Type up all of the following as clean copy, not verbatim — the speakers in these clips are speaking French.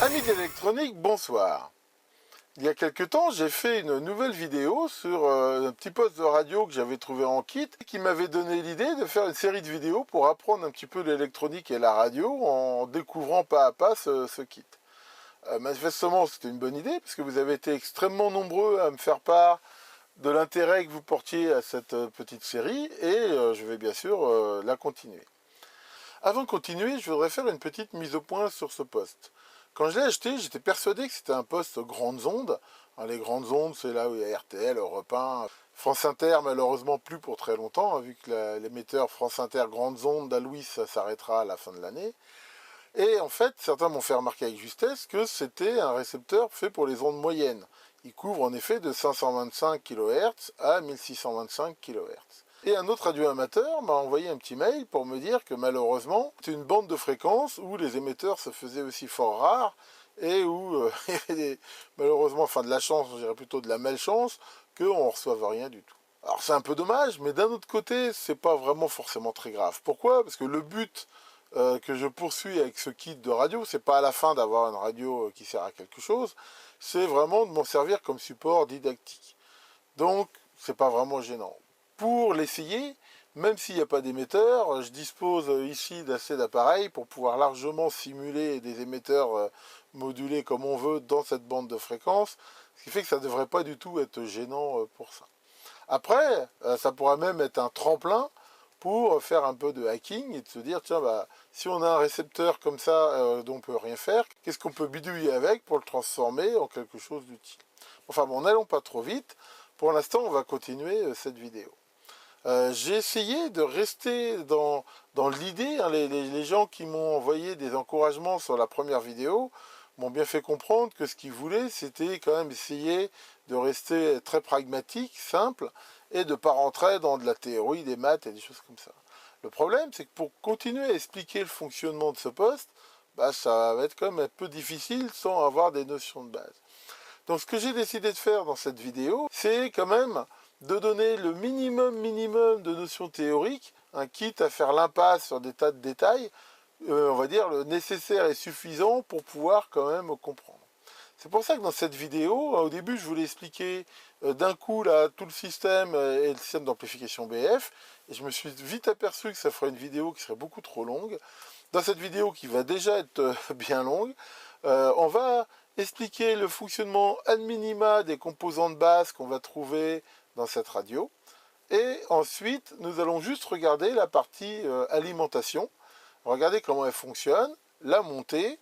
Amis d'électronique, bonsoir. Il y a quelque temps, j'ai fait une nouvelle vidéo sur un petit poste de radio que j'avais trouvé en kit qui m'avait donné l'idée de faire une série de vidéos pour apprendre un petit peu l'électronique et la radio en découvrant pas à pas ce kit. Manifestement, c'était une bonne idée parce que vous avez été extrêmement nombreux à me faire part de l'intérêt que vous portiez à cette petite série et je vais bien sûr la continuer. Avant de continuer, je voudrais faire une petite mise au point sur ce poste. Quand je l'ai acheté, j'étais persuadé que c'était un poste grandes ondes. Les grandes ondes, c'est là où il y a RTL, Europe 1, France Inter, malheureusement plus pour très longtemps, vu que l'émetteur France Inter grandes ondes d'Aloïs, ça s'arrêtera à la fin de l'année. Et en fait, certains m'ont fait remarquer avec justesse que c'était un récepteur fait pour les ondes moyennes. Il couvre en effet de 525 kHz à 1625 kHz. Et un autre radio amateur m'a envoyé un petit mail pour me dire que malheureusement, c'est une bande de fréquences où les émetteurs se faisaient aussi fort rares et où il y avait malheureusement, enfin de la chance, je dirais plutôt de la malchance, qu'on ne reçoive rien du tout. Alors c'est un peu dommage, mais d'un autre côté, c'est pas vraiment forcément très grave. Pourquoi? Parce que le but que je poursuis avec ce kit de radio, c'est pas à la fin d'avoir une radio qui sert à quelque chose, c'est vraiment de m'en servir comme support didactique. Donc, c'est pas vraiment gênant. Pour l'essayer, même s'il n'y a pas d'émetteur, je dispose ici d'assez d'appareils pour pouvoir largement simuler des émetteurs modulés comme on veut dans cette bande de fréquences, ce qui fait que ça ne devrait pas du tout être gênant pour ça. Après, ça pourra même être un tremplin pour faire un peu de hacking et de se dire, tiens, bah, si on a un récepteur comme ça dont on ne peut rien faire, qu'est-ce qu'on peut bidouiller avec pour le transformer en quelque chose d'utile? Enfin bon, n'allons pas trop vite. Pour l'instant, on va continuer cette vidéo. J'ai essayé de rester dans l'idée, hein, les gens qui m'ont envoyé des encouragements sur la première vidéo m'ont bien fait comprendre que ce qu'ils voulaient, c'était quand même essayer de rester très pragmatique, simple, et de ne pas rentrer dans de la théorie, des maths et des choses comme ça. Le problème, c'est que pour continuer à expliquer le fonctionnement de ce poste, bah, ça va être quand même un peu difficile sans avoir des notions de base. Donc ce que j'ai décidé de faire dans cette vidéo, c'est quand même de donner le minimum de notions théoriques, quitte à faire l'impasse sur des tas de détails, on va dire le nécessaire et suffisant pour pouvoir quand même comprendre. C'est pour ça que dans cette vidéo, au début je voulais expliquer d'un coup là, tout le système et le système d'amplification BF, et je me suis vite aperçu que ça ferait une vidéo qui serait beaucoup trop longue. Dans cette vidéo qui va déjà être bien longue, on va expliquer le fonctionnement ad minima des composants de base qu'on va trouver dans cette radio. Et ensuite, nous allons juste regarder la partie alimentation, regarder comment elle fonctionne, la monter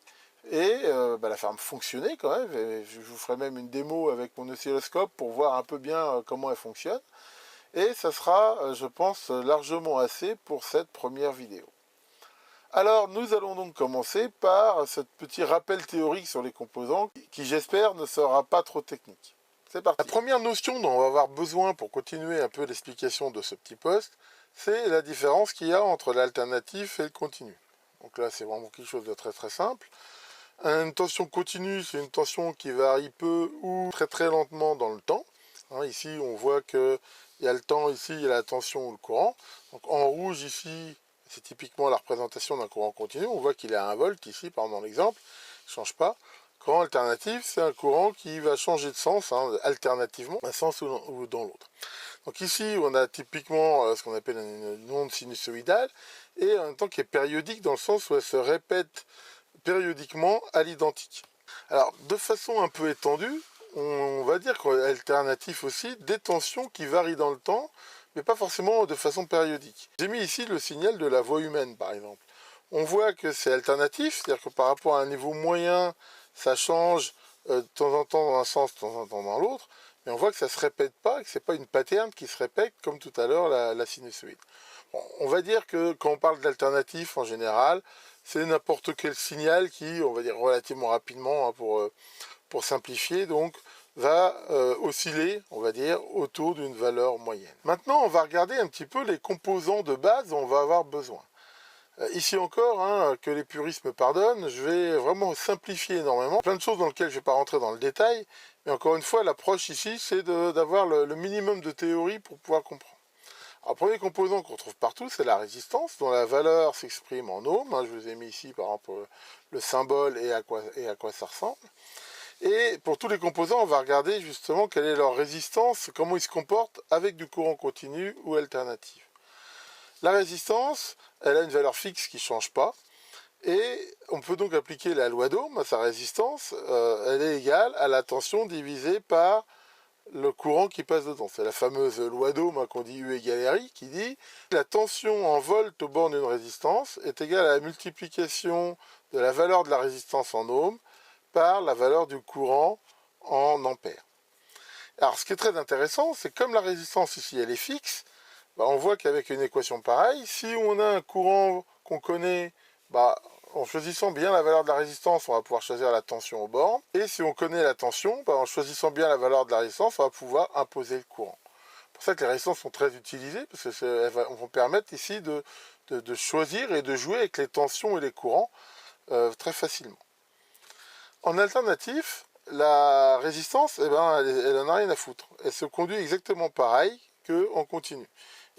et la faire fonctionner quand même. Et je vous ferai même une démo avec mon oscilloscope pour voir un peu bien comment elle fonctionne. Et ça sera, je pense, largement assez pour cette première vidéo. Alors, nous allons donc commencer par ce petit rappel théorique sur les composants qui, j'espère, ne sera pas trop technique. C'est parti. La première notion dont on va avoir besoin pour continuer un peu l'explication de ce petit poste, c'est la différence qu'il y a entre l'alternatif et le continu. Donc là, c'est vraiment quelque chose de très simple. Une tension continue, c'est une tension qui varie peu ou très lentement dans le temps. Ici, on voit qu'il y a le temps, ici, il y a la tension ou le courant. Donc en rouge, ici, c'est typiquement la représentation d'un courant continu. On voit qu'il est à 1 volt ici, par exemple, dans l'exemple. Il ne change pas. Courant alternatif, c'est un courant qui va changer de sens, alternativement, d'un sens ou dans l'autre. Donc ici, on a typiquement ce qu'on appelle une onde sinusoïdale, et en même temps qui est périodique dans le sens où elle se répète périodiquement à l'identique. Alors, de façon un peu étendue, on va dire qu'alternatif aussi, des tensions qui varient dans le temps, mais pas forcément de façon périodique. J'ai mis ici le signal de la voix humaine, par exemple. On voit que c'est alternatif, c'est-à-dire que par rapport à un niveau moyen, ça change de temps en temps dans un sens, de temps en temps dans l'autre, mais on voit que ça ne se répète pas, que ce n'est pas une pattern qui se répète comme tout à l'heure la sinusoïde. Bon, on va dire que quand on parle d'alternatif en général, c'est n'importe quel signal qui, on va dire relativement rapidement, pour simplifier, donc va osciller, on va dire, autour d'une valeur moyenne. Maintenant, on va regarder un petit peu les composants de base dont on va avoir besoin. Ici encore, que les puristes me pardonnent, je vais vraiment simplifier énormément. Plein de choses dans lesquelles je ne vais pas rentrer dans le détail, mais encore une fois, l'approche ici, c'est d'avoir le minimum de théorie pour pouvoir comprendre. Alors, le premier composant qu'on trouve partout, c'est la résistance, dont la valeur s'exprime en ohms. Je vous ai mis ici, par exemple, le symbole et à quoi ça ressemble. Et pour tous les composants, on va regarder justement quelle est leur résistance, comment ils se comportent avec du courant continu ou alternatif. La résistance, elle a une valeur fixe qui ne change pas. Et on peut donc appliquer la loi d'Ohm à sa résistance. Elle est égale à la tension divisée par le courant qui passe dedans. C'est la fameuse loi d'Ohm qu'on dit U égale RI, qui dit que la tension en volts aux bornes d'une résistance est égale à la multiplication de la valeur de la résistance en ohms par la valeur du courant en ampères. Alors ce qui est très intéressant, c'est comme la résistance ici elle est fixe, on voit qu'avec une équation pareille, si on a un courant qu'on connaît, en choisissant bien la valeur de la résistance, on va pouvoir choisir la tension aux bornes. Et si on connaît la tension, en choisissant bien la valeur de la résistance, on va pouvoir imposer le courant. C'est pour ça que les résistances sont très utilisées, parce qu'elles vont permettre ici de choisir et de jouer avec les tensions et les courants très facilement. En alternatif, la résistance, elle en a rien à foutre. Elle se conduit exactement pareil qu'en continu.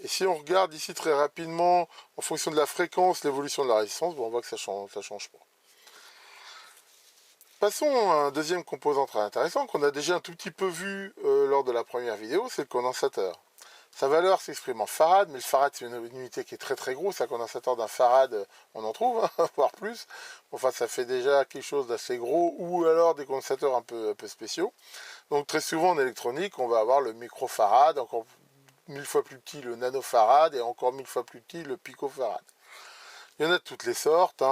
Et si on regarde ici très rapidement, en fonction de la fréquence, l'évolution de la résistance, on voit que ça change pas. Passons à un deuxième composant très intéressant qu'on a déjà un tout petit peu vu lors de la première vidéo, c'est le condensateur. Sa valeur s'exprime en farad, mais le farad c'est une unité qui est très très grosse. Un condensateur d'un farad, on en trouve, voire plus. Enfin, ça fait déjà quelque chose d'assez gros, ou alors des condensateurs un peu spéciaux. Donc très souvent en électronique, on va avoir le microfarad, encore 1000 fois plus petit le nanofarad, et encore 1000 fois plus petit le picofarad. Il y en a de toutes les sortes,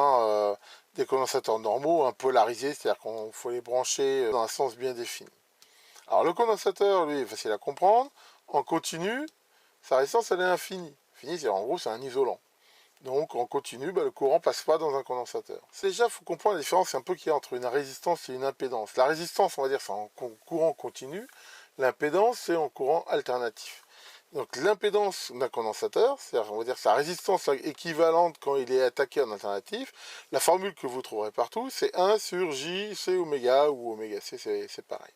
des condensateurs normaux, polarisés, c'est-à-dire qu'il faut les brancher dans un sens bien défini. Alors le condensateur, lui, est facile à comprendre. En continu, sa résistance, elle est infinie. En gros, c'est un isolant. Donc, en continu, le courant ne passe pas dans un condensateur. Déjà, il faut comprendre la différence un peu qu'il y a entre une résistance et une impédance. La résistance, on va dire, c'est en courant continu. L'impédance, c'est en courant alternatif. Donc, l'impédance d'un condensateur, c'est-à-dire, on va dire, sa résistance équivalente quand il est attaqué en alternatif. La formule que vous trouverez partout, c'est 1 sur J, C oméga, ou oméga C, c'est pareil.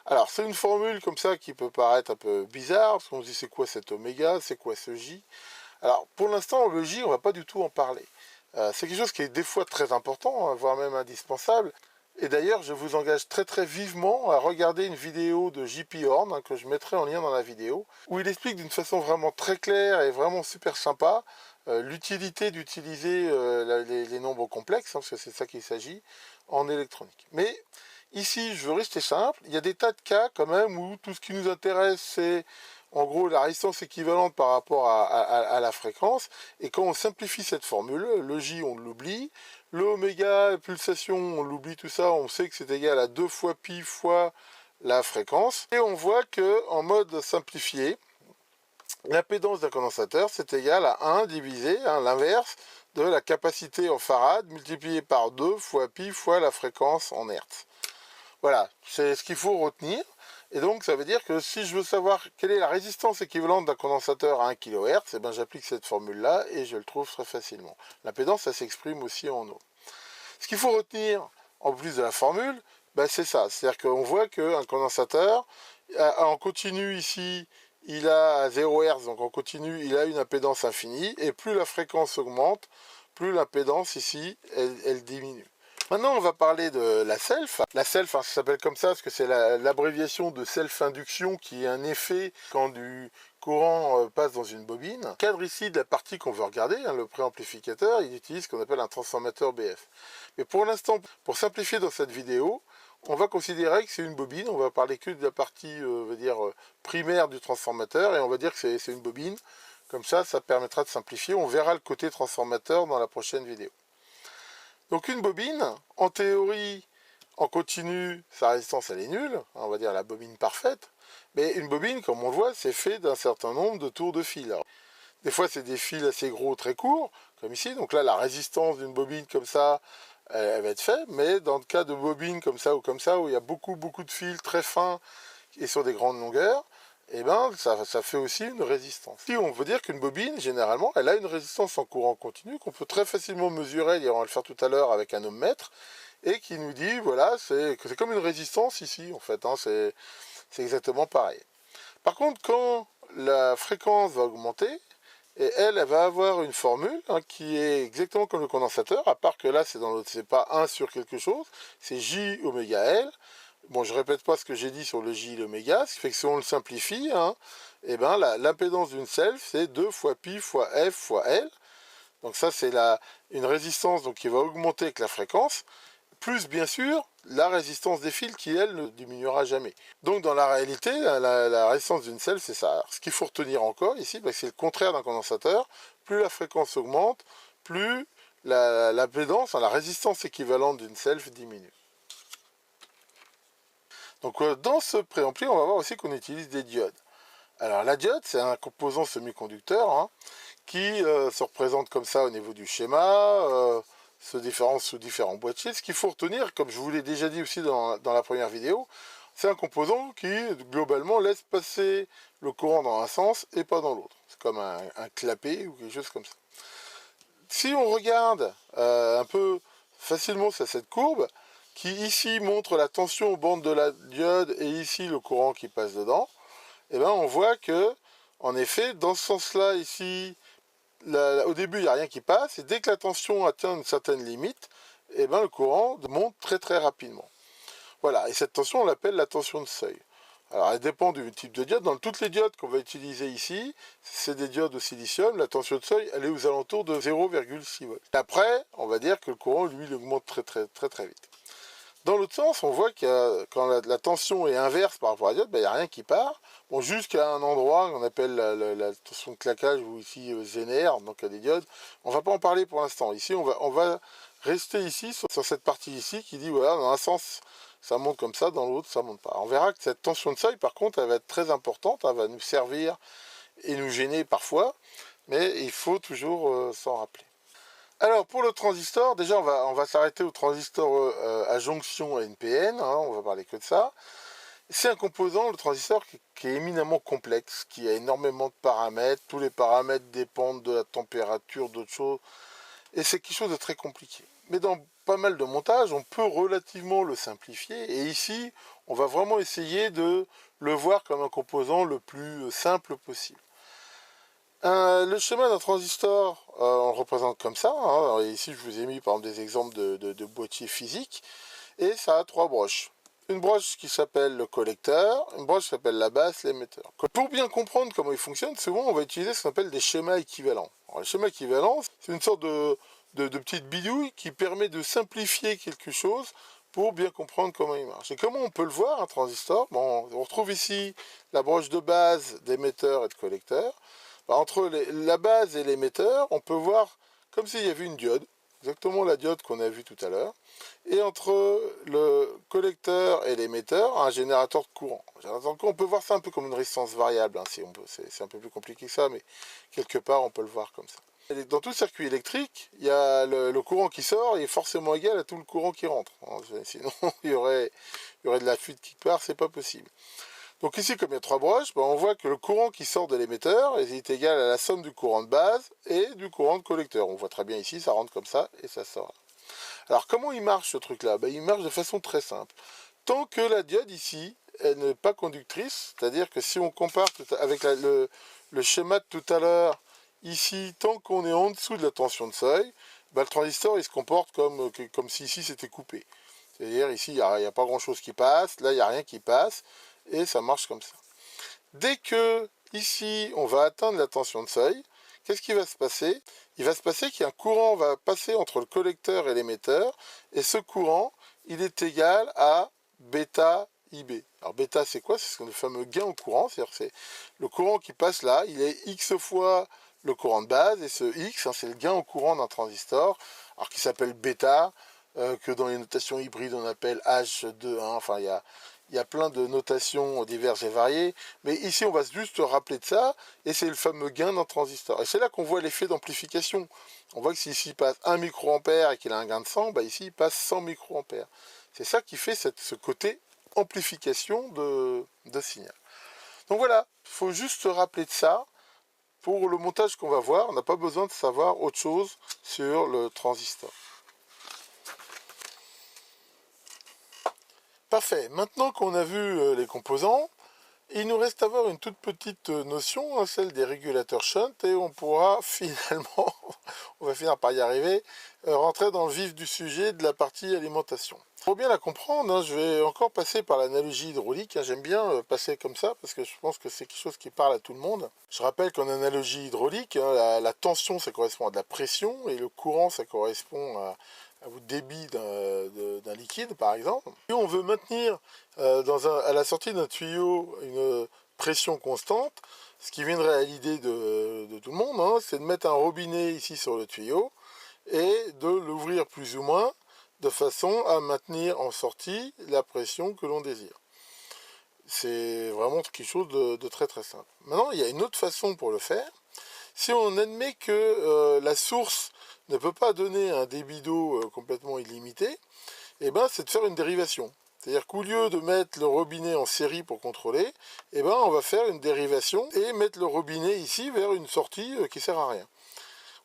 Alors, c'est une formule comme ça qui peut paraître un peu bizarre, parce qu'on se dit c'est quoi cet oméga, c'est quoi ce J. Alors, pour l'instant, le J, on ne va pas du tout en parler. C'est quelque chose qui est des fois très important, voire même indispensable. Et d'ailleurs, je vous engage très très vivement à regarder une vidéo de JP Horn, que je mettrai en lien dans la vidéo, où il explique d'une façon vraiment très claire et vraiment super sympa l'utilité d'utiliser les nombres complexes, parce que c'est de ça qu'il s'agit, en électronique. Mais ici, je veux rester simple, il y a des tas de cas quand même où tout ce qui nous intéresse, c'est en gros la résistance équivalente par rapport à la fréquence, et quand on simplifie cette formule, le J on l'oublie, le oméga, pulsation, on l'oublie tout ça, on sait que c'est égal à 2 fois pi fois la fréquence, et on voit que en mode simplifié, l'impédance d'un condensateur c'est égal à 1 divisé, l'inverse, de la capacité en farad multiplié par 2 fois pi fois la fréquence en hertz. Voilà, c'est ce qu'il faut retenir. Et donc, ça veut dire que si je veux savoir quelle est la résistance équivalente d'un condensateur à 1 kHz, j'applique cette formule-là et je le trouve très facilement. L'impédance, ça s'exprime aussi en ohms. Ce qu'il faut retenir, en plus de la formule, c'est ça. C'est-à-dire qu'on voit qu'un condensateur, en continu ici, il a 0 Hz, donc en continu, il a une impédance infinie. Et plus la fréquence augmente, plus l'impédance ici, elle diminue. Maintenant, on va parler de la self. La self, ça s'appelle comme ça parce que c'est l'abréviation de self-induction qui est un effet quand du courant passe dans une bobine. Le cadre ici de la partie qu'on veut regarder, le préamplificateur, il utilise ce qu'on appelle un transformateur BF. Mais pour l'instant, pour simplifier dans cette vidéo, on va considérer que c'est une bobine. On va parler que de la partie primaire du transformateur et on va dire que c'est une bobine. Comme ça permettra de simplifier. On verra le côté transformateur dans la prochaine vidéo. Donc une bobine, en théorie, en continu, sa résistance elle est nulle, on va dire la bobine parfaite, mais une bobine, comme on le voit, c'est fait d'un certain nombre de tours de fil. Alors, des fois c'est des fils assez gros, très courts, comme ici, donc là la résistance d'une bobine comme ça, elle va être faible, mais dans le cas de bobines comme ça, où il y a beaucoup de fils très fins et sur des grandes longueurs, ça fait aussi une résistance. Si on veut dire qu'une bobine, généralement, elle a une résistance en courant continu qu'on peut très facilement mesurer, on va le faire tout à l'heure avec un ohmmètre, et qui nous dit, voilà, c'est comme une résistance ici, en fait, c'est exactement pareil. Par contre, quand la fréquence va augmenter, et elle va avoir une formule qui est exactement comme le condensateur, à part que là, c'est pas 1 sur quelque chose, c'est J oméga L. Bon, je répète pas ce que j'ai dit sur le J et l'oméga, ce qui fait que si on le simplifie, et ben l'impédance d'une self, c'est 2 fois pi fois F fois L. Donc ça, c'est une résistance donc, qui va augmenter avec la fréquence, plus bien sûr la résistance des fils qui, elle, ne diminuera jamais. Donc dans la réalité, la résistance d'une self, c'est ça. Alors, ce qu'il faut retenir encore ici, c'est le contraire d'un condensateur. Plus la fréquence augmente, plus l'impédance, la résistance équivalente d'une self diminue. Donc dans ce préampli, on va voir aussi qu'on utilise des diodes. Alors la diode, c'est un composant semi-conducteur qui se représente comme ça au niveau du schéma, se différencie sous différents boîtiers. Ce qu'il faut retenir, comme je vous l'ai déjà dit aussi dans la première vidéo, c'est un composant qui globalement laisse passer le courant dans un sens et pas dans l'autre. C'est comme un clapet ou quelque chose comme ça. Si on regarde un peu facilement cette courbe, qui ici montre la tension aux bandes de la diode et ici le courant qui passe dedans, et ben on voit que, en effet, dans ce sens-là, ici, au début, il n'y a rien qui passe, et dès que la tension atteint une certaine limite, et ben le courant monte très très rapidement. Voilà, et cette tension, on l'appelle la tension de seuil. Alors, elle dépend du type de diode. Dans toutes les diodes qu'on va utiliser ici, c'est des diodes au silicium. La tension de seuil, elle est aux alentours de 0,6 volts. Après, on va dire que le courant, lui, il augmente très très vite. Dans l'autre sens, on voit que quand la tension est inverse par rapport à la diode, il n'y a rien qui part. Bon, jusqu'à un endroit qu'on appelle la tension de claquage, ou ici Zener, donc il y a des diodes. On ne va pas en parler pour l'instant. Ici, on va rester ici, sur cette partie ici, qui dit, voilà, dans un sens, ça monte comme ça, dans l'autre, ça monte pas. On verra que cette tension de seuil, par contre, elle va être très importante, elle va nous servir et nous gêner parfois, mais il faut toujours s'en rappeler. Alors pour le transistor, déjà on va s'arrêter au transistor à jonction NPN, on va parler que de ça. C'est un composant, le transistor, qui est éminemment complexe, qui a énormément de paramètres, tous les paramètres dépendent de la température, d'autres choses, et c'est quelque chose de très compliqué. Mais dans pas mal de montages, on peut relativement le simplifier, et ici, on va vraiment essayer de le voir comme un composant le plus simple possible. Le schéma d'un transistor, on le représente comme ça. Ici, je vous ai mis par exemple des exemples de boîtiers physiques. Et ça a 3 broches. Une broche qui s'appelle le collecteur, une broche qui s'appelle la base, l'émetteur. Pour bien comprendre comment il fonctionne, souvent on va utiliser ce qu'on appelle des schémas équivalents. Alors, les schémas équivalents, c'est une sorte de petite bidouille qui permet de simplifier quelque chose pour bien comprendre comment il marche. Et comment on peut le voir, un transistor? Bon, on retrouve ici la broche de base, d'émetteur et de collecteur. Entre la base et l'émetteur, on peut voir comme s'il y avait une diode, exactement la diode qu'on a vue tout à l'heure, et entre le collecteur et l'émetteur, un générateur de courant. On peut voir ça un peu comme une résistance variable, c'est un peu plus compliqué que ça, mais quelque part on peut le voir comme ça. Dans tout circuit électrique, il y a le courant qui sort, il est forcément égal à tout le courant qui rentre. Sinon, il y aurait de la fuite quelque part, c'est pas possible. Donc ici, comme il y a 3 broches, on voit que le courant qui sort de l'émetteur est égal à la somme du courant de base et du courant de collecteur. On voit très bien ici, ça rentre comme ça et ça sort. Alors comment il marche ce truc-là? Il marche de façon très simple. Tant que la diode ici, elle n'est pas conductrice, c'est-à-dire que si on compare avec le schéma de tout à l'heure, ici, tant qu'on est en dessous de la tension de seuil, le transistor il se comporte comme si ici c'était coupé. C'est-à-dire ici, il n'y a pas grand-chose qui passe, là il n'y a rien qui passe, et ça marche comme ça. Dès que, ici, on va atteindre la tension de seuil, qu'est-ce qui va se passer? Il va se passer qu'un courant va passer entre le collecteur et l'émetteur, et ce courant, il est égal à bêta IB. Alors bêta, c'est quoi? C'est le fameux gain au courant, c'est-à-dire c'est le courant qui passe là, il est X fois le courant de base, et ce X, c'est le gain au courant d'un transistor, alors qui s'appelle bêta, que dans les notations hybrides on appelle H2, enfin il y a plein de notations diverses et variées, mais ici on va juste rappeler de ça, et c'est le fameux gain d'un transistor. Et c'est là qu'on voit l'effet d'amplification. On voit que si ici il passe 1 microampère et qu'il a un gain de 100, ici il passe 100 microampères. C'est ça qui fait ce côté amplification de signal. Donc voilà, il faut juste se rappeler de ça. Pour le montage qu'on va voir, on n'a pas besoin de savoir autre chose sur le transistor. Parfait, maintenant qu'on a vu les composants, Il nous reste à voir une toute petite notion, hein, celle des régulateurs shunt, et on pourra finalement, on va finir par y arriver, rentrer dans le vif du sujet de la partie alimentation. Pour bien la comprendre, hein, je vais encore passer par l'analogie hydraulique. Hein, j'aime bien passer comme ça parce que je pense que c'est quelque chose qui parle à tout le monde. Je rappelle qu'en analogie hydraulique, hein, la tension ça correspond à de la pression et le courant ça correspond au débit d'un liquide par exemple. Si on veut maintenir à la sortie d'un tuyau une pression constante, ce qui viendrait à l'idée de tout le monde, hein, c'est de mettre un robinet ici sur le tuyau et de l'ouvrir plus ou moins de façon à maintenir en sortie la pression que l'on désire. C'est vraiment quelque chose de très très simple. Maintenant, il y a une autre façon pour le faire. Si on admet que la source ne peut pas donner un débit d'eau complètement illimité, eh ben, c'est de faire une dérivation. C'est-à-dire qu'au lieu de mettre le robinet en série pour contrôler, eh ben, on va faire une dérivation et mettre le robinet ici vers une sortie qui ne sert à rien.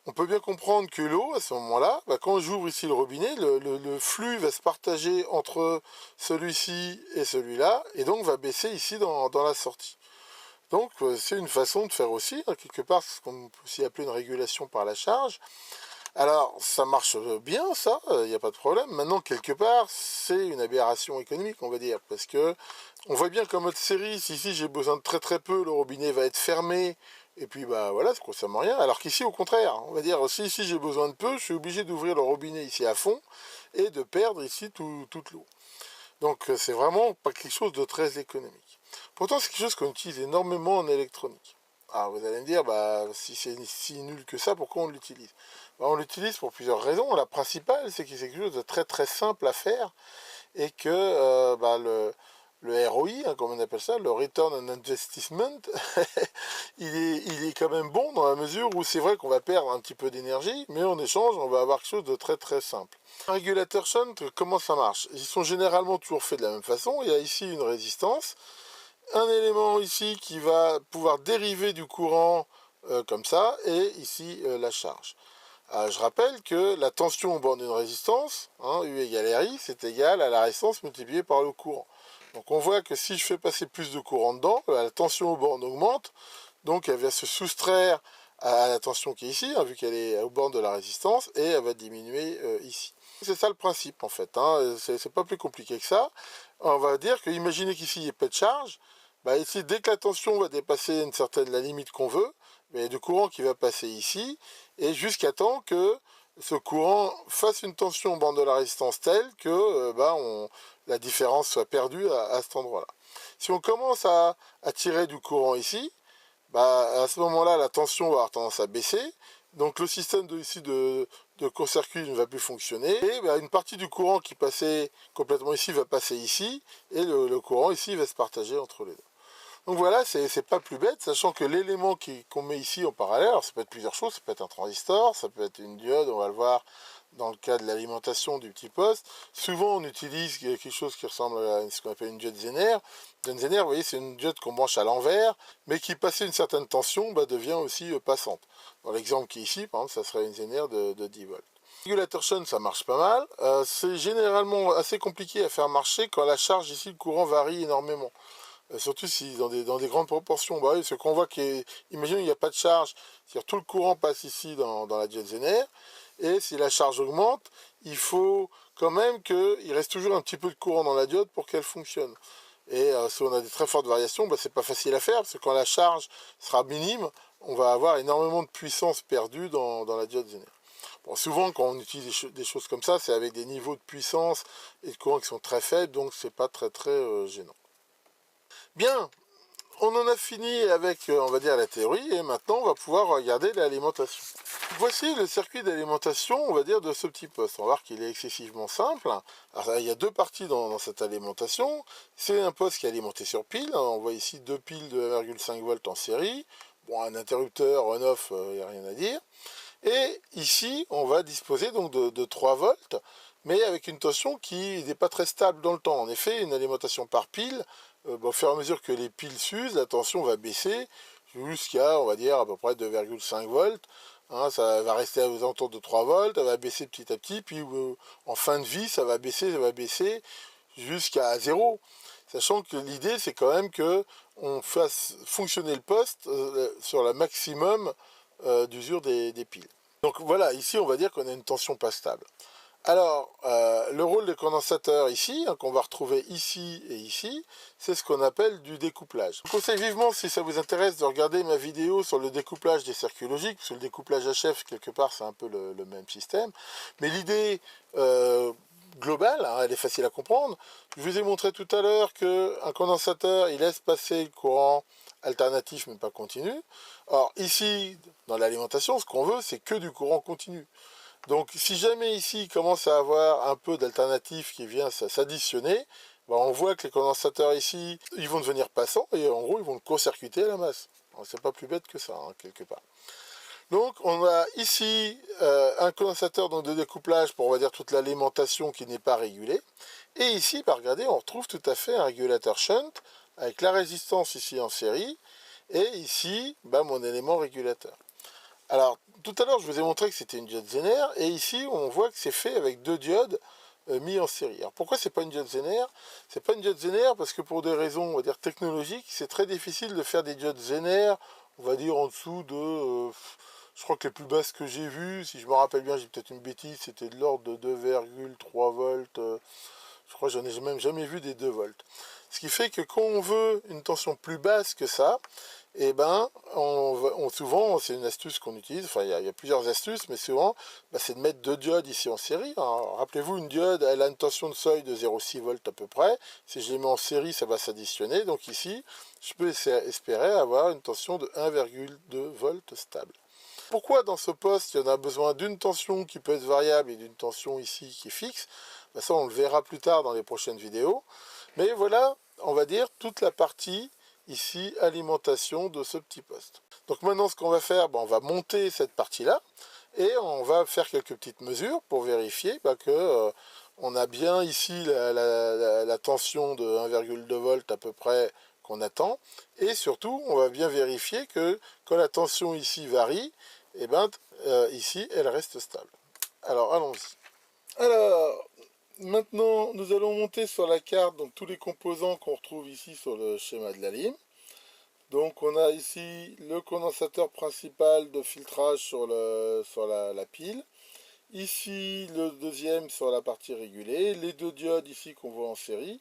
On peut bien comprendre que l'eau, à ce moment-là, quand j'ouvre ici le robinet, le flux va se partager entre celui-ci et celui-là, et donc va baisser ici dans la sortie. Donc c'est une façon de faire aussi, hein, quelque part, ce qu'on peut aussi appeler une régulation par la charge. Alors, ça marche bien, ça, il n'y a pas de problème. Maintenant, quelque part, c'est une aberration économique, on va dire, parce que on voit bien qu'en mode série, si ici j'ai besoin de très très peu, le robinet va être fermé, et puis bah voilà, ça ne consomme rien. Alors qu'ici, au contraire, on va dire, si ici j'ai besoin de peu, je suis obligé d'ouvrir le robinet ici à fond, et de perdre ici toute l'eau. Donc c'est vraiment pas quelque chose de très économique. Pourtant, c'est quelque chose qu'on utilise énormément en électronique. Alors vous allez me dire, bah, si c'est si nul que ça, pourquoi on l'utilise? Bah, on l'utilise pour plusieurs raisons. La principale, c'est que c'est quelque chose de très très simple à faire et que bah, le ROI, hein, comme on appelle ça, le Return on Investment, il est quand même bon dans la mesure où c'est vrai qu'on va perdre un petit peu d'énergie, mais en échange, on va avoir quelque chose de très très simple. Un régulateur shunt, comment ça marche? Ils sont généralement toujours faits de la même façon. Il y a ici une résistance, un élément ici qui va pouvoir dériver du courant comme ça, et ici la charge. Je rappelle que la tension au bord d'une résistance, hein, U égale RI, c'est égal à la résistance multipliée par le courant. Donc on voit que si je fais passer plus de courant dedans, la tension au borne augmente, donc elle va se soustraire à la tension qui est ici, hein, vu qu'elle est au bord de la résistance, et elle va diminuer ici. C'est ça le principe en fait, hein, c'est pas plus compliqué que ça. On va dire que, imaginez qu'ici il n'y ait pas de charge, bah ici dès que la tension va dépasser la limite qu'on veut, il y a du courant qui va passer ici, et jusqu'à temps que ce courant fasse une tension au bord de la résistance telle que la différence soit perdue à cet endroit-là. Si on commence à tirer du courant ici, bah, à ce moment-là, la tension va avoir tendance à baisser, donc le système de court-circuit ne va plus fonctionner, et bah, une partie du courant qui passait complètement ici va passer ici, et le courant ici va se partager entre les deux. Donc voilà, c'est pas plus bête, sachant que l'élément qu'on met ici en parallèle, alors ça peut être plusieurs choses, ça peut être un transistor, ça peut être une diode, on va le voir dans le cas de l'alimentation du petit poste. Souvent on utilise quelque chose qui ressemble à ce qu'on appelle une diode Zener. Une Zener, vous voyez, c'est une diode qu'on branche à l'envers, mais qui, passé une certaine tension, devient aussi passante. Dans l'exemple qui est ici, par exemple, ça serait une Zener de 10 volts. Le régulateur shunt, ça marche pas mal. C'est généralement assez compliqué à faire marcher quand la charge ici, le courant varie énormément. Surtout si dans des grandes proportions. Bah oui, ce qu'on voit imaginez il n'y a pas de charge, c'est-à-dire tout le courant passe ici dans la diode Zener, et si la charge augmente, il faut quand même qu'il reste toujours un petit peu de courant dans la diode pour qu'elle fonctionne. Et si on a des très fortes variations, c'est pas facile à faire, parce que quand la charge sera minime, on va avoir énormément de puissance perdue dans la diode Zener. Bon, souvent, quand on utilise des choses comme ça, c'est avec des niveaux de puissance et de courant qui sont très faibles, donc c'est pas très très gênant. Bien, on en a fini avec, on va dire, la théorie, et maintenant on va pouvoir regarder l'alimentation. Voici le circuit d'alimentation, on va dire, de ce petit poste. On va voir qu'il est excessivement simple. Alors, il y a deux parties dans cette alimentation. C'est un poste qui est alimenté sur pile. On voit ici deux piles de 1,5 volts en série. Bon, un interrupteur on-off, il n'y a rien à dire. Et ici, on va disposer donc de 3 volts, mais avec une tension qui n'est pas très stable dans le temps. En effet, une alimentation par pile, au fur et à mesure que les piles s'usent, la tension va baisser jusqu'à, on va dire, à peu près 2,5 volts. Hein, ça va rester aux alentours de 3 volts, ça va baisser petit à petit, puis en fin de vie, ça va baisser jusqu'à 0. sachant que l'idée c'est quand même que on fasse fonctionner le poste sur la maximum d'usure des piles. Donc voilà, ici on va dire qu'on a une tension pas stable. Alors, le rôle des condensateurs ici, hein, qu'on va retrouver ici et ici, c'est ce qu'on appelle du découplage. Je vous conseille vivement, si ça vous intéresse, de regarder ma vidéo sur le découplage des circuits logiques, parce que le découplage HF, quelque part, c'est un peu le même système. Mais l'idée globale, hein, elle est facile à comprendre. Je vous ai montré tout à l'heure qu'un condensateur, il laisse passer le courant alternatif, mais pas continu. Or, ici, dans l'alimentation, ce qu'on veut, c'est que du courant continu. Donc si jamais ici il commence à avoir un peu d'alternatif qui vient s'additionner, ben, on voit que les condensateurs ici, ils vont devenir passants et en gros ils vont court-circuiter à la masse. C'est pas plus bête que ça, hein, quelque part. Donc on a ici un condensateur donc, de découplage pour on va dire toute l'alimentation qui n'est pas régulée. Et ici, bah, regardez, on retrouve tout à fait un régulateur shunt avec la résistance ici en série et ici bah, mon élément régulateur. Alors, tout à l'heure, je vous ai montré que c'était une diode Zener, et ici, on voit que c'est fait avec deux diodes mis en série. Alors, pourquoi c'est pas une diode Zener? C'est pas une diode Zener parce que pour des raisons, on va dire, technologiques, c'est très difficile de faire des diodes Zener, on va dire, en dessous de... je crois que les plus basses que j'ai vues, si je me rappelle bien, j'ai peut-être une bêtise, c'était de l'ordre de 2,3 volts. Je crois que j'en ai même jamais vu des 2 volts. Ce qui fait que quand on veut une tension plus basse que ça, et ben, souvent, c'est une astuce qu'on utilise, enfin il y a plusieurs astuces, mais souvent, bah, c'est de mettre deux diodes ici en série. Rappelez-vous, une diode, elle a une tension de seuil de 0,6 volts à peu près. Si je les mets en série, ça va s'additionner. Donc ici, je peux espérer avoir une tension de 1,2 volts stable. Pourquoi dans ce poste, il y en a besoin d'une tension qui peut être variable et d'une tension ici qui est fixe? Ben ça, on le verra plus tard dans les prochaines vidéos. Mais voilà, on va dire, toute la partie ici, alimentation de ce petit poste. Donc maintenant, ce qu'on va faire, ben, on va monter cette partie-là et on va faire quelques petites mesures pour vérifier ben, que on a bien ici la tension de 1,2 volts à peu près qu'on attend. Et surtout, on va bien vérifier que quand la tension ici varie, et ben, ici, elle reste stable. Alors, allons-y. Alors, maintenant, nous allons monter sur la carte donc, tous les composants qu'on retrouve ici sur le schéma de la lime. Donc, on a ici le condensateur principal de filtrage sur la pile. Ici, le deuxième sur la partie régulée. Les deux diodes ici qu'on voit en série,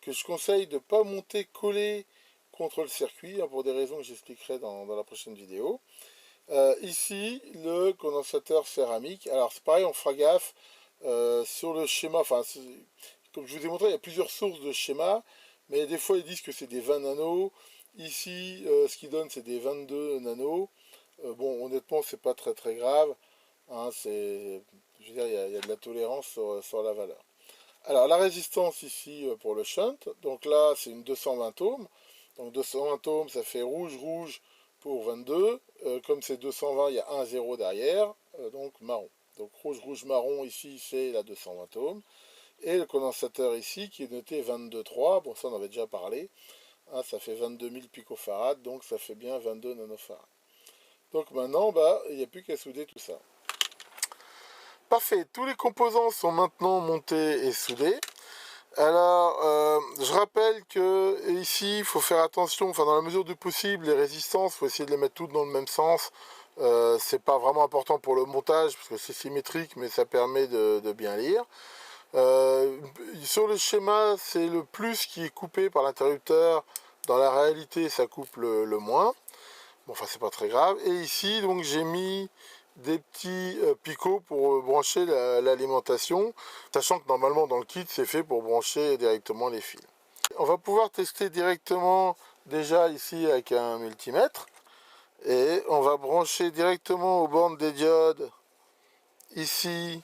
que je conseille de ne pas monter collés contre le circuit, hein, pour des raisons que j'expliquerai dans la prochaine vidéo. Ici, le condensateur céramique. Alors, c'est pareil, on fera gaffe sur le schéma. Enfin, comme je vous ai montré, il y a plusieurs sources de schéma, mais des fois, ils disent que c'est des 20 nanos. Ici, ce qu'ils donnent, c'est des 22 nanos. Bon, honnêtement, c'est pas très très grave. Hein, je veux dire, il y a de la tolérance sur la valeur. Alors, la résistance ici pour le shunt. Donc là, c'est une 220 ohms. Donc 220 ohms, ça fait rouge pour 22. Comme c'est 220, il y a un 0 derrière, donc marron. Donc rouge, marron, ici, c'est la 220 ohms. Et le condensateur ici, qui est noté 22,3. Bon, ça, on avait déjà parlé. Hein, ça fait 22 000 picofarads, donc ça fait bien 22 nanofarads. Donc maintenant, bah, il n'y a plus qu'à souder tout ça. Parfait, tous les composants sont maintenant montés et soudés. Alors, je rappelle que ici, il faut faire attention, enfin dans la mesure du possible, les résistances, il faut essayer de les mettre toutes dans le même sens. C'est pas vraiment important pour le montage, parce que c'est symétrique, mais ça permet de bien lire. Sur le schéma, c'est le plus qui est coupé par l'interrupteur. Dans la réalité, ça coupe le moins. Bon, enfin, c'est pas très grave. Et ici, donc, j'ai mis des petits picots pour brancher l'alimentation, sachant que normalement, dans le kit, c'est fait pour brancher directement les fils. On va pouvoir tester directement, déjà ici, avec un multimètre. Et on va brancher directement aux bornes des diodes, ici,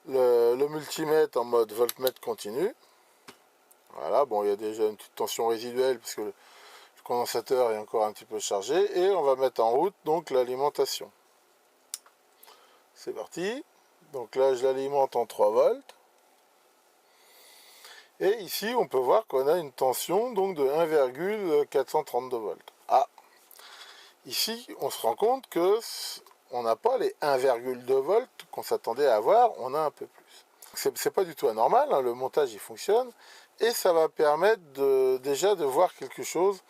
le multimètre en mode voltmètre continu. Voilà, bon, il y a déjà une petite tension résiduelle, parce que le condensateur est encore un petit peu chargé, et on va mettre en route donc l'alimentation. C'est parti. Donc là, je l'alimente en 3 volts. Et ici, on peut voir qu'on a une tension donc de 1,432 volts. Ah, ici, on se rend compte que on n'a pas les 1,2 volts qu'on s'attendait à avoir, on a un peu plus. c'est pas du tout anormal, hein, le montage il fonctionne, et ça va permettre déjà de voir quelque chose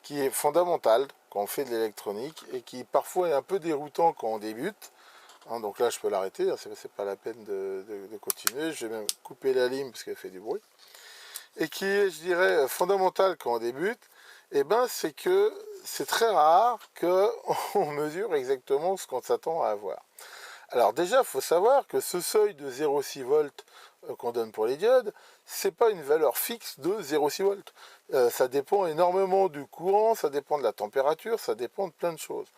qui est fondamental quand on fait de l'électronique et qui parfois est un peu déroutant quand on débute. Hein, donc là je peux l'arrêter, hein, c'est pas la peine de continuer, je vais même couper la lime parce qu'elle fait du bruit. Et qui est, je dirais, fondamental quand on débute, et ben c'est que c'est très rare qu'on mesure exactement ce qu'on s'attend à avoir. Alors déjà, il faut savoir que ce seuil de 0,6 volts qu'on donne pour les diodes, c'est pas une valeur fixe de 0,6 volts. Ça dépend énormément du courant, ça dépend de la température, ça dépend de plein de choses.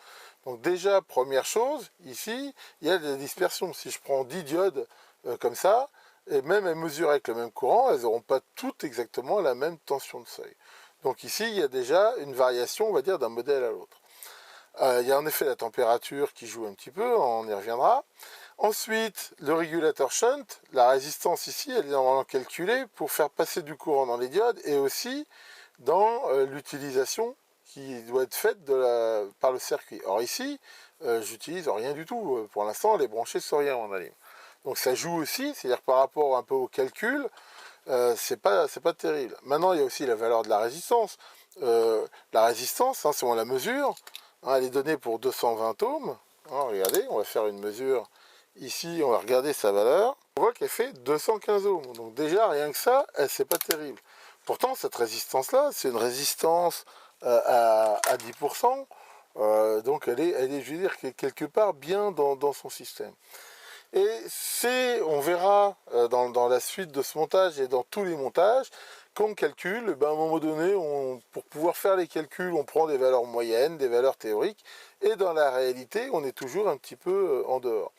Donc déjà, première chose, ici, il y a des dispersions. Si je prends 10 diodes comme ça, et même elles mesurent avec le même courant, elles n'auront pas toutes exactement la même tension de seuil. Donc ici, il y a déjà une variation, on va dire, d'un modèle à l'autre. Il y a en effet la température qui joue un petit peu, on y reviendra. Ensuite, le régulateur shunt, la résistance ici, elle est normalement calculée pour faire passer du courant dans les diodes et aussi dans l'utilisation qui doit être faite par le circuit. Or ici, j'utilise rien du tout. Pour l'instant, elle est branchée sur rien en alim. Donc ça joue aussi, c'est-à-dire par rapport un peu au calcul, c'est pas terrible. Maintenant, il y a aussi la valeur de la résistance. La résistance, hein, si on la mesure, hein, elle est donnée pour 220 ohms. Hein, regardez, on va faire une mesure ici, on va regarder sa valeur. On voit qu'elle fait 215 ohms. Donc déjà, rien que ça, c'est pas terrible. Pourtant, cette résistance-là, c'est une résistance à 10%. Donc elle est, je veux dire, quelque part bien dans son système. Et on verra dans la suite de ce montage et dans tous les montages, quand on calcule, ben à un moment donné, pour pouvoir faire les calculs, on prend des valeurs moyennes, des valeurs théoriques, et dans la réalité, on est toujours un petit peu en dehors.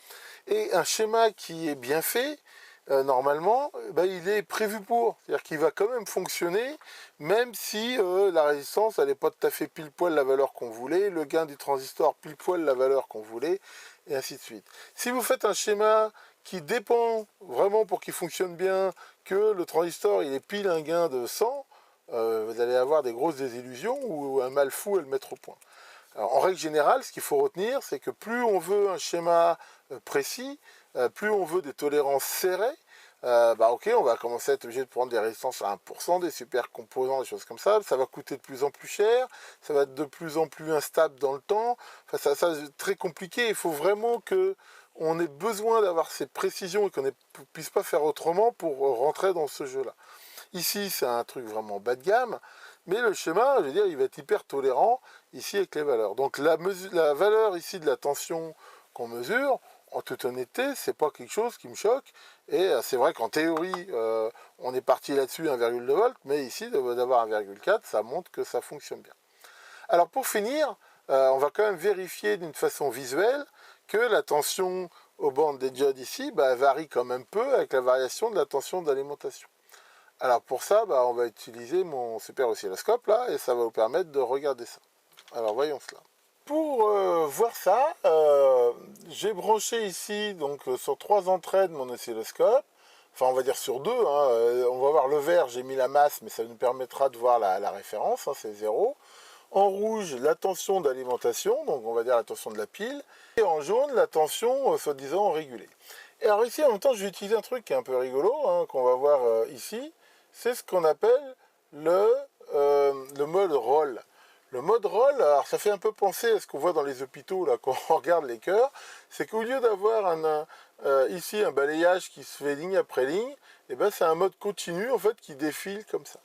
Et un schéma qui est bien fait, normalement, ben, il est prévu pour. C'est-à-dire qu'il va quand même fonctionner, même si la résistance, elle n'est pas tout à fait pile poil la valeur qu'on voulait, le gain du transistor pile poil la valeur qu'on voulait, et ainsi de suite. Si vous faites un schéma qui dépend vraiment pour qu'il fonctionne bien, que le transistor il est pile un gain de 100, vous allez avoir des grosses désillusions ou un mal fou à le mettre au point. Alors, en règle générale, ce qu'il faut retenir, c'est que plus on veut un schéma précis, plus on veut des tolérances serrées, bah ok, on va commencer à être obligé de prendre des résistances à 1%, des super composants, des choses comme ça va coûter de plus en plus cher, ça va être de plus en plus instable dans le temps, enfin, ça c'est très compliqué, il faut vraiment que on ait besoin d'avoir ces précisions et qu'on ne puisse pas faire autrement pour rentrer dans ce jeu-là. Ici, c'est un truc vraiment bas de gamme, mais le schéma, je veux dire, il va être hyper tolérant ici avec les valeurs. Donc la valeur ici de la tension qu'on mesure, en toute honnêteté, c'est pas quelque chose qui me choque. Et c'est vrai qu'en théorie, on est parti là-dessus 1,2 volts, mais ici, d'avoir 1,4, ça montre que ça fonctionne bien. Alors pour finir, on va quand même vérifier d'une façon visuelle que la tension aux bandes des diodes ici varie quand même peu avec la variation de la tension d'alimentation. Alors pour ça, on va utiliser mon super oscilloscope là, et ça va vous permettre de regarder ça. Alors voyons cela. Pour voir ça, j'ai branché ici donc sur 3 entrées de mon oscilloscope, enfin on va dire sur 2, hein, on va voir le vert, j'ai mis la masse, mais ça nous permettra de voir la référence, hein, c'est 0. En rouge, la tension d'alimentation, donc on va dire la tension de la pile, et en jaune, la tension soi-disant régulée. Et alors ici, en même temps, je vais utiliser un truc qui est un peu rigolo, hein, qu'on va voir ici, c'est ce qu'on appelle le mode roll. Le mode roll, alors ça fait un peu penser à ce qu'on voit dans les hôpitaux là quand on regarde les cœurs, c'est qu'au lieu d'avoir ici un balayage qui se fait ligne après ligne, et c'est un mode continu en fait qui défile comme ça.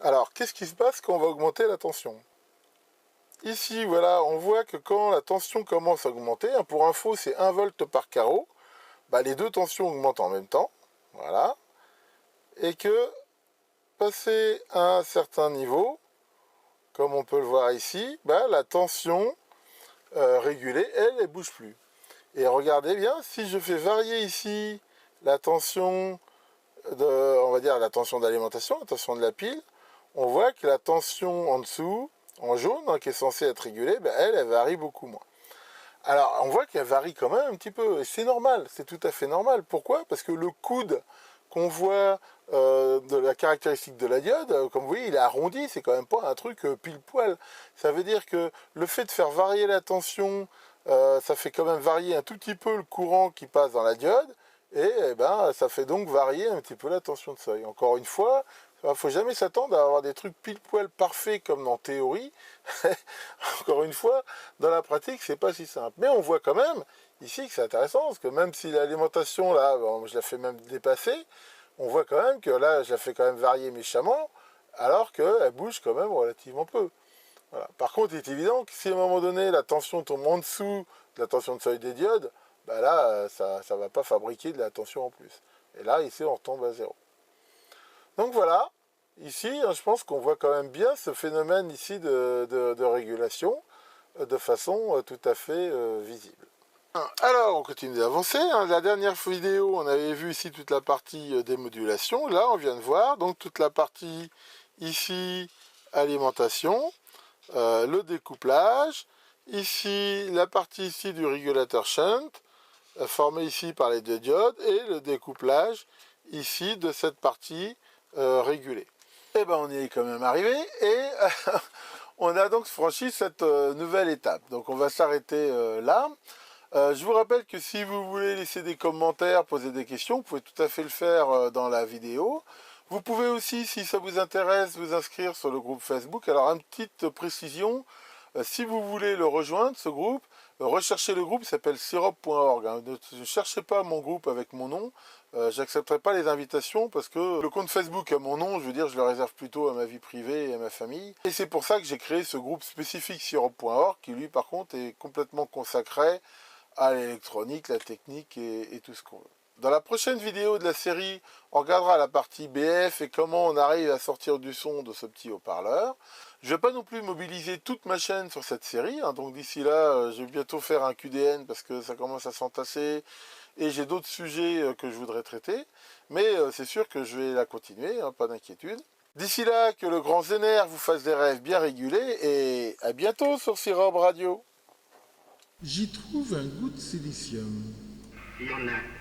Alors qu'est-ce qui se passe quand on va augmenter la tension? Ici voilà, on voit que quand la tension commence à augmenter, hein, pour info c'est 1 volt par carreau, les deux tensions augmentent en même temps, voilà, et que passé à un certain niveau, comme on peut le voir ici, la tension régulée, elle ne bouge plus. Et regardez bien, si je fais varier ici la tension on va dire la tension d'alimentation, la tension de la pile, on voit que la tension en dessous, en jaune, hein, qui est censée être régulée, elle varie beaucoup moins. Alors, on voit qu'elle varie quand même un petit peu, et c'est normal, c'est tout à fait normal. Pourquoi? Parce que le coude qu'on voit de la caractéristique de la diode, comme vous voyez, il est arrondi, c'est quand même pas un truc pile poil. Ça veut dire que le fait de faire varier la tension, ça fait quand même varier un tout petit peu le courant qui passe dans la diode, et eh ben, ça fait donc varier un petit peu la tension de seuil. Encore une fois, il ne faut jamais s'attendre à avoir des trucs pile poil parfaits comme en théorie. Encore une fois, dans la pratique, c'est pas si simple. Mais on voit quand même ici que c'est intéressant, parce que même si l'alimentation, là, bon, je la fais même dépasser, on voit quand même que là, je la fais quand même varier méchamment, alors qu'elle bouge quand même relativement peu. Voilà. Par contre, il est évident que si à un moment donné, la tension tombe en dessous de la tension de seuil des diodes, bah là, ça ne va pas fabriquer de la tension en plus. Et là, ici, on retombe à zéro. Donc voilà, ici, je pense qu'on voit quand même bien ce phénomène ici de régulation de façon tout à fait visible. Alors, on continue d'avancer. La dernière vidéo, on avait vu ici toute la partie démodulation. Là, on vient de voir donc toute la partie ici alimentation, le découplage. Ici, la partie ici du régulateur shunt, formé ici par les deux diodes, et le découplage ici de cette partie régulée. Et ben, on y est quand même arrivé, et on a donc franchi cette nouvelle étape. Donc, on va s'arrêter là. Je vous rappelle que si vous voulez laisser des commentaires, poser des questions, vous pouvez tout à fait le faire dans la vidéo. Vous pouvez aussi, si ça vous intéresse, vous inscrire sur le groupe Facebook. Alors, une petite précision, si vous voulez le rejoindre, ce groupe, recherchez le groupe, il s'appelle syrup.org. Ne cherchez pas mon groupe avec mon nom, j'accepterai pas les invitations parce que le compte Facebook a mon nom, je veux dire, je le réserve plutôt à ma vie privée et à ma famille. Et c'est pour ça que j'ai créé ce groupe spécifique syrup.org qui, lui, par contre, est complètement consacré à l'électronique, la technique et tout ce qu'on veut. Dans la prochaine vidéo de la série, on regardera la partie BF et comment on arrive à sortir du son de ce petit haut-parleur. Je ne vais pas non plus mobiliser toute ma chaîne sur cette série, donc d'ici là, je vais bientôt faire un QDN parce que ça commence à s'entasser et j'ai d'autres sujets que je voudrais traiter. Mais c'est sûr que je vais la continuer, pas d'inquiétude. D'ici là, que le grand Zener vous fasse des rêves bien régulés et à bientôt sur Syrup Radio. J'y trouve un goût de silicium. Il y en a